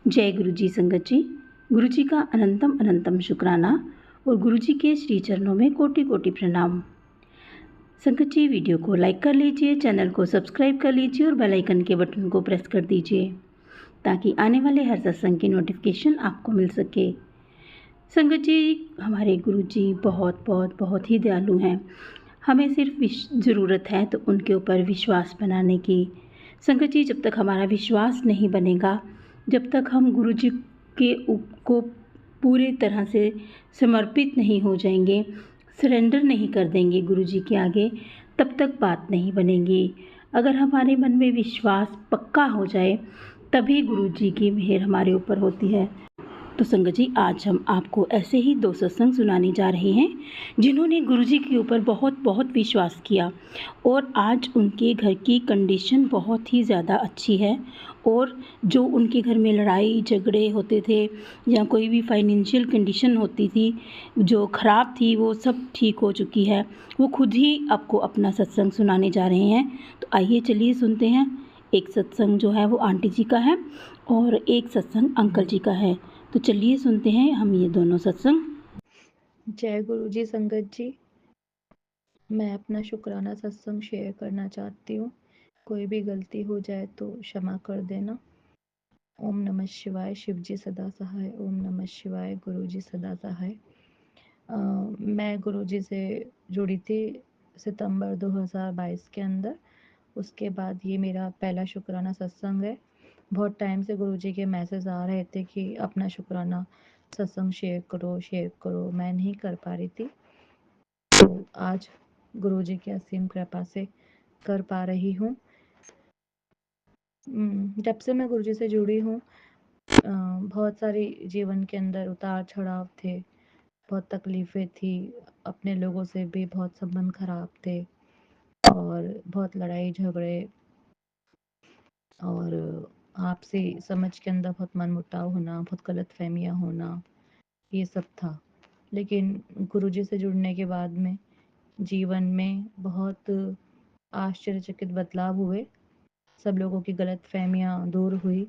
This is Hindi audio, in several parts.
जय गुरु जी संगत जी। गुरु जी का अनंतम अनंतम शुक्राना और गुरु जी के श्री चरणों में कोटि कोटि प्रणाम। संगत जी, वीडियो को लाइक कर लीजिए, चैनल को सब्सक्राइब कर लीजिए और बेल आइकन के बटन को प्रेस कर दीजिए ताकि आने वाले हर सत्संग की नोटिफिकेशन आपको मिल सके। संगत जी, हमारे गुरु जी बहुत ही दयालु हैं। हमें सिर्फ ज़रूरत है तो उनके ऊपर विश्वास बनाने की। संगत जी, जब तक हमारा विश्वास नहीं बनेगा, जब तक हम गुरु जी को पूरी तरह से समर्पित नहीं हो जाएंगे, सरेंडर नहीं कर देंगे गुरु जी के आगे, तब तक बात नहीं बनेगी। अगर हमारे मन में विश्वास पक्का हो जाए तभी गुरु जी की मेहर हमारे ऊपर होती है। तो संगत जी, आज हम आपको ऐसे ही 2 सत्संग सुनाने जा रहे हैं जिन्होंने गुरुजी के ऊपर बहुत विश्वास किया और आज उनके घर की कंडीशन बहुत ही ज़्यादा अच्छी है और जो उनके घर में लड़ाई झगड़े होते थे या कोई भी फाइनेंशियल कंडीशन होती थी जो ख़राब थी, वो सब ठीक हो चुकी है। वो खुद ही आपको अपना सत्संग सुनाने जा रहे हैं। तो आइए चलिए सुनते हैं। एक सत्संग जो है वो आंटी जी का है और एक सत्संग अंकल जी का है। तो चलिए सुनते हैं हम ये दोनों सत्संग। जय गुरु जी संगत जी। मैं अपना शुक्राना सत्संग शेयर करना चाहती हूँ। कोई भी गलती हो जाए तो क्षमा कर देना। ओम नमः शिवाय। शिव जी सदा सहाय। ओम नमः शिवाय। गुरु जी सदा सहाय। मैं गुरु जी से जुड़ी थी सितंबर 2022 के अंदर। उसके बाद ये मेरा पहला शुक्राना सत्संग है। बहुत टाइम से गुरु जी के मैसेज आ रहे थे कि अपना शुक्राना सत्संग शेयर करो। मैं नहीं कर पा रही थी, तो आज गुरु जी की असीम कृपा से कर पा रही हूँ। जब से मैं गुरु जी से जुड़ी हूँ, बहुत सारी जीवन के अंदर उतार चढ़ाव थे, बहुत तकलीफ़ें थी, अपने लोगों से भी बहुत संबंध खराब थे और बहुत लड़ाई झगड़े और आपसी समझ के अंदर बहुत मनमुटाव होना, बहुत गलतफहमियाँ होना, ये सब था। लेकिन गुरु जी से जुड़ने के बाद में जीवन में बहुत आश्चर्यचकित बदलाव हुए। सब लोगों की गलतफहमियाँ दूर हुई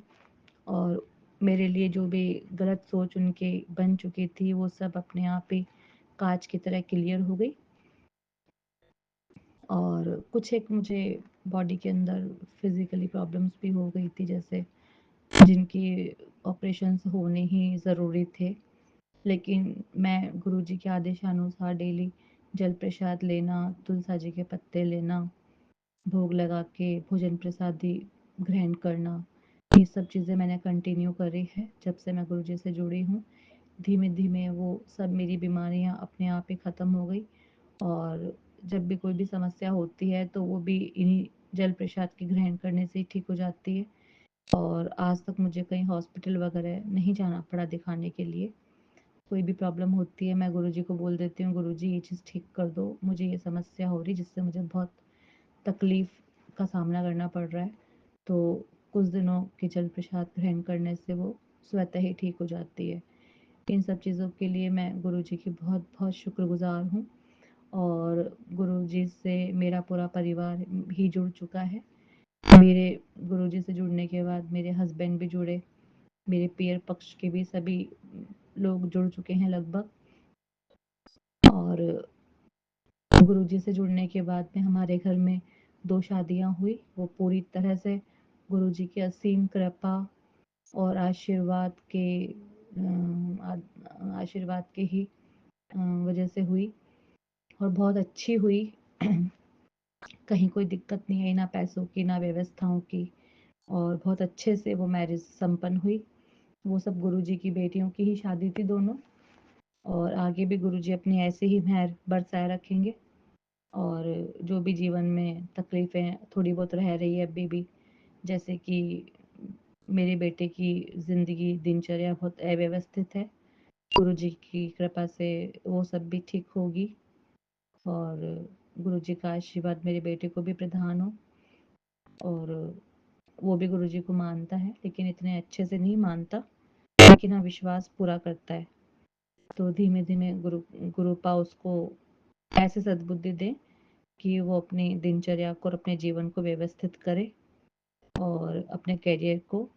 और मेरे लिए जो भी गलत सोच उनकी बन चुकी थी, वो सब अपने आप ही कांच की तरह क्लियर हो गई। और कुछ एक मुझे बॉडी के अंदर फिज़िकली प्रॉब्लम्स भी हो गई थी, जैसे जिनकी ऑपरेशंस होने ही ज़रूरी थे। लेकिन मैं गुरुजी के आदेशानुसार डेली जल प्रसाद लेना, तुलसा जी के पत्ते लेना, भोग लगा के भोजन प्रसादी ग्रहण करना, ये सब चीज़ें मैंने कंटिन्यू करी है जब से मैं गुरुजी से जुड़ी हूँ। धीमे धीमे वो सब मेरी बीमारियाँ अपने आप ही ख़त्म हो गई और जब भी कोई भी समस्या होती है तो वो भी इन्हीं जल प्रसाद के ग्रहण करने से ही ठीक हो जाती है। और आज तक मुझे कहीं हॉस्पिटल वगैरह नहीं जाना पड़ा दिखाने के लिए। कोई भी प्रॉब्लम होती है मैं गुरुजी को बोल देती हूँ, गुरुजी ये चीज़ ठीक कर दो, मुझे ये समस्या हो रही जिससे मुझे बहुत तकलीफ़ का सामना करना पड़ रहा है। तो कुछ दिनों के जल प्रसाद ग्रहण करने से वो स्वतः ही ठीक हो जाती है। इन सब चीज़ों के लिए मैं गुरुजी की बहुत शुक्रगुज़ार हूँ और गुरुजी से मेरा पूरा परिवार ही जुड़ चुका है। मेरे गुरुजी से जुड़ने के बाद मेरे हस्बैंड भी जुड़े, मेरे पीयर पक्ष के भी सभी लोग जुड़ चुके हैं लगभग। और गुरुजी से जुड़ने के बाद में हमारे घर में 2 शादियाँ हुई। वो पूरी तरह से गुरुजी की असीम कृपा और आशीर्वाद के ही वजह से हुई और बहुत अच्छी हुई। कहीं कोई दिक्कत नहीं आई, ना पैसों की ना व्यवस्थाओं की, और बहुत अच्छे से वो मैरिज संपन्न हुई। वो सब गुरुजी की बेटियों की ही शादी थी दोनों, और आगे भी गुरुजी अपनी ऐसे ही मेहर बरसाए रखेंगे। और जो भी जीवन में तकलीफ़ें थोड़ी बहुत रह रही है अभी भी, जैसे कि मेरे बेटे की ज़िंदगी दिनचर्या बहुत अव्यवस्थित है, गुरुजी की कृपा से वो सब भी ठीक होगी और गुरुजी का आशीर्वाद मेरे बेटे को भी प्रदान हो। और वो भी गुरुजी को मानता है, लेकिन इतने अच्छे से नहीं मानता, लेकिन हाँ विश्वास पूरा करता है। तो धीमे धीमे गुरुपा उसको ऐसे सद्बुद्धि दे कि वो अपनी दिनचर्या को और अपने जीवन को व्यवस्थित करे और अपने करियर को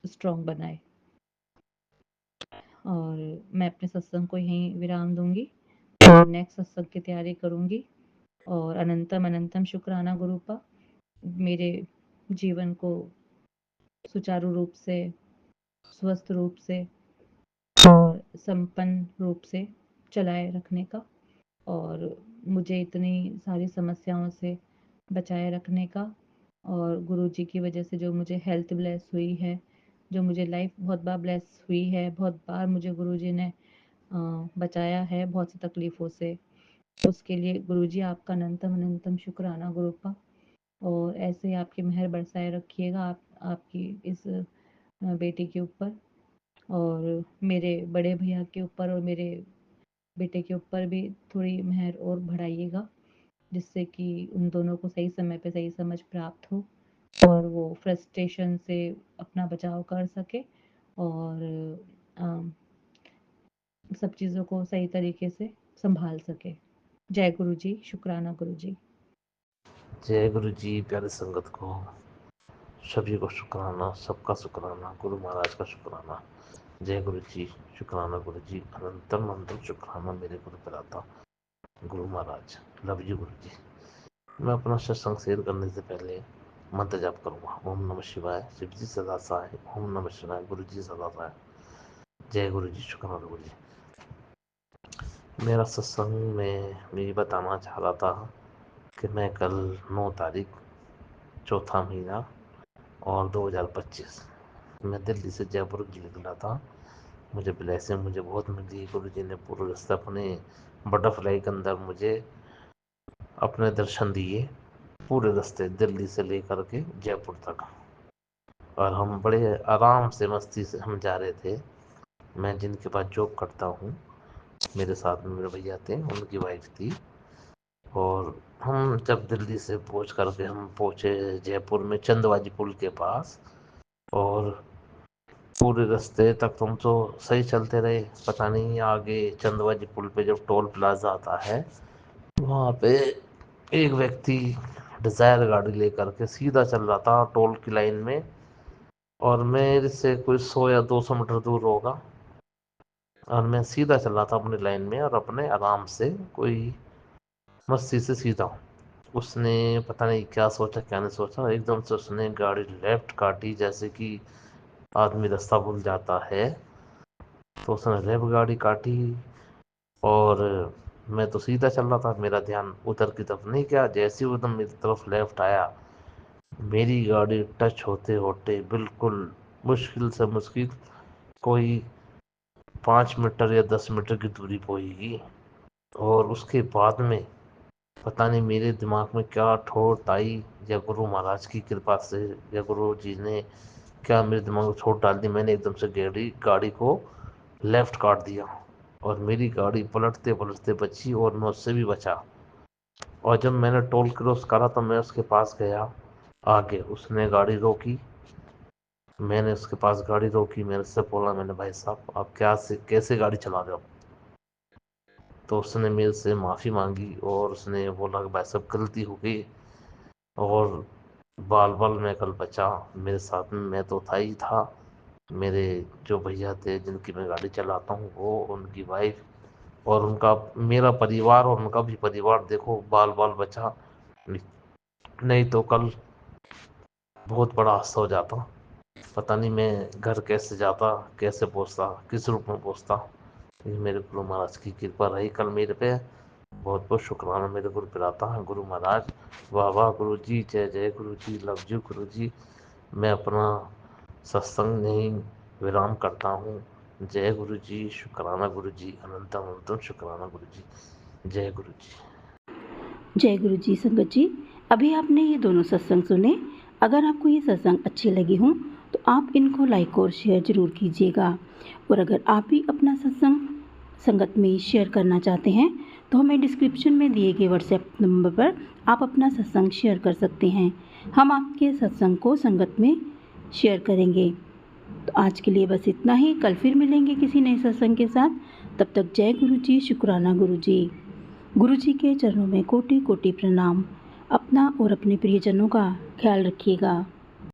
स्ट्रॉन्ग बनाए। और मैं अपने सत्संग को यहीं विराम दूंगी और नेक्स्ट सत्संग की तैयारी करूंगी। और अनंतम अनंतम शुक्राना गुरुपा, मेरे जीवन को सुचारू रूप से, स्वस्थ रूप से और संपन्न रूप से चलाए रखने का, और मुझे इतनी सारी समस्याओं से बचाए रखने का, और गुरुजी की वजह से जो मुझे हेल्थ ब्लेस हुई है, जो मुझे लाइफ बहुत बार ब्लेस हुई है, बहुत बार मुझे गुरुजी ने बचाया है बहुत सी तकलीफ़ों से, उसके लिए गुरुजी आपका अनंतम अनंतम शुक्राना गुरुपा। और ऐसे ही आपकी मेहर बरसाए रखिएगा आपकी इस बेटी के ऊपर, और मेरे बड़े भैया के ऊपर और मेरे बेटे के ऊपर भी थोड़ी मेहर और बढ़ाइएगा, जिससे कि उन दोनों को सही समय पे सही समझ प्राप्त हो और वो फ्रस्ट्रेशन से अपना बचाव कर सके और सब चीज़ों को सही तरीके से संभाल सके। जय गुरु जी, शुक्राना गुरु जी। जय गुरु जी। प्यारी संगत को सभी को शुक्राना, सबका शुक्राना, गुरु महाराज का शुक्राना। जय गुरु जी, शुक्राना गुरु जी, अनंतम अनंतम शुक्राना मेरे गुरु पिताता गुरु महाराज। लव यू गुरु जी। मैं अपना सत्संग शेयर करने से पहले मंत्र जाप करूंगा। ओम नमः शिवाय, शिव जी सदा सहाय। ओम नमः शिवाय, गुरु जी सदा सहाय। जय गुरु जी, शुक्राना गुरु जी। मेरा सत्संग में मैं बताना चाह रहा था कि मैं कल 9 तारीख चौथा महीना और 2025 मैं दिल्ली से जयपुर निकला था। मुझे ब्लेसिंग मुझे बहुत मिली। गुरु जी ने पूरे रास्ते अपने बटरफ्लाई के अंदर मुझे अपने दर्शन दिए, पूरे रास्ते दिल्ली से लेकर के जयपुर तक। और हम बड़े आराम से मस्ती से हम जा रहे थे। मैं जिनके पास जॉब करता हूँ, मेरे साथ में मेरे भैया थे, उनकी वाइफ थी। और हम जब दिल्ली से पहुँच करके हम पहुँचे जयपुर में चंदबाजी पुल के पास, और पूरे रास्ते तक तुम तो सही चलते रहे। पता नहीं आगे चंदबाजी पुल पे जब टोल प्लाजा आता है, वहाँ पे एक व्यक्ति डिज़ायर गाड़ी लेकर के सीधा चल रहा था टोल की लाइन में, और मेरे से कोई 100 या 200 मीटर दूर होगा, और मैं सीधा चल रहा था अपनी लाइन में और अपने आराम से कोई मस्ती से सीधा। उसने पता नहीं क्या सोचा क्या नहीं सोचा, एकदम से उसने गाड़ी लेफ्ट काटी, जैसे कि आदमी रास्ता भूल जाता है। तो उसने लेफ्ट गाड़ी काटी, और मैं तो सीधा चल रहा था, मेरा ध्यान उधर की तरफ नहीं गया। जैसे ही एकदम मेरी तरफ लेफ्ट आया, मेरी गाड़ी टच होते होते बिल्कुल मुश्किल से मुश्किल कोई 5 मीटर या 10 मीटर की दूरी पे होगी। और उसके बाद में पता नहीं मेरे दिमाग में क्या ठोट आई, या गुरु महाराज की कृपा से, या गुरु जी ने क्या मेरे दिमाग में ठोट डाल दी। मैंने एकदम से गाड़ी को लेफ्ट काट दिया, और मेरी गाड़ी पलटते पलटते बची, और मैं उससे भी बचा। और जब मैंने टोल क्रॉस करा तो मैं उसके पास गया आगे, उसने गाड़ी रोकी, मैंने उसके पास गाड़ी रोकी, मैंने उससे बोला, मैंने भाई साहब आप कैसे गाड़ी चला रहे हो। तो उसने मेरे से माफ़ी मांगी, और उसने बोला कि भाई साहब गलती हो गई, और बाल बाल मैं कल बचा। मेरे साथ में मैं तो था ही था, मेरे जो भैया थे जिनकी मैं गाड़ी चलाता हूँ, वो, उनकी वाइफ और उनका मेरा परिवार और उनका भी परिवार, देखो बाल बाल बचा। नहीं तो कल बहुत बड़ा हादसा हो जाता। पता नहीं मैं घर कैसे जाता, कैसे पहुंचता, किस रूप में पहुंचता। ये मेरे गुरु महाराज की कृपा रही कल मेरे पे। बहुत बहुत शुक्राना मेरे गुरु पिराता गुरु महाराज। वाह वाह गुरु जी, जय जय गुरु जी, लव यू गुरु जी। मैं अपना सत्संग नहीं विराम करता हूँ। जय गुरु जी, शुक्राना गुरु जी, अनंतम अनंतम शुक्राना गुरु जी। जय गुरु जी। जय गुरु जी। संगत जी, अभी आपने ये दोनों सत्संग सुने। अगर आपको ये सत्संग अच्छे लगे हों तो आप इनको लाइक और शेयर ज़रूर कीजिएगा। और अगर आप भी अपना सत्संग संगत में शेयर करना चाहते हैं तो हमें डिस्क्रिप्शन में दिए गए व्हाट्सएप नंबर पर आप अपना सत्संग शेयर कर सकते हैं। हम आपके सत्संग को संगत में शेयर करेंगे। तो आज के लिए बस इतना ही। कल फिर मिलेंगे किसी नए सत्संग के साथ। तब तक जय गुरु जी, शुक्राना गुरु जी। गुरु जी के चरणों में कोटि कोटि प्रणाम। अपना और अपने प्रियजनों का ख्याल रखिएगा।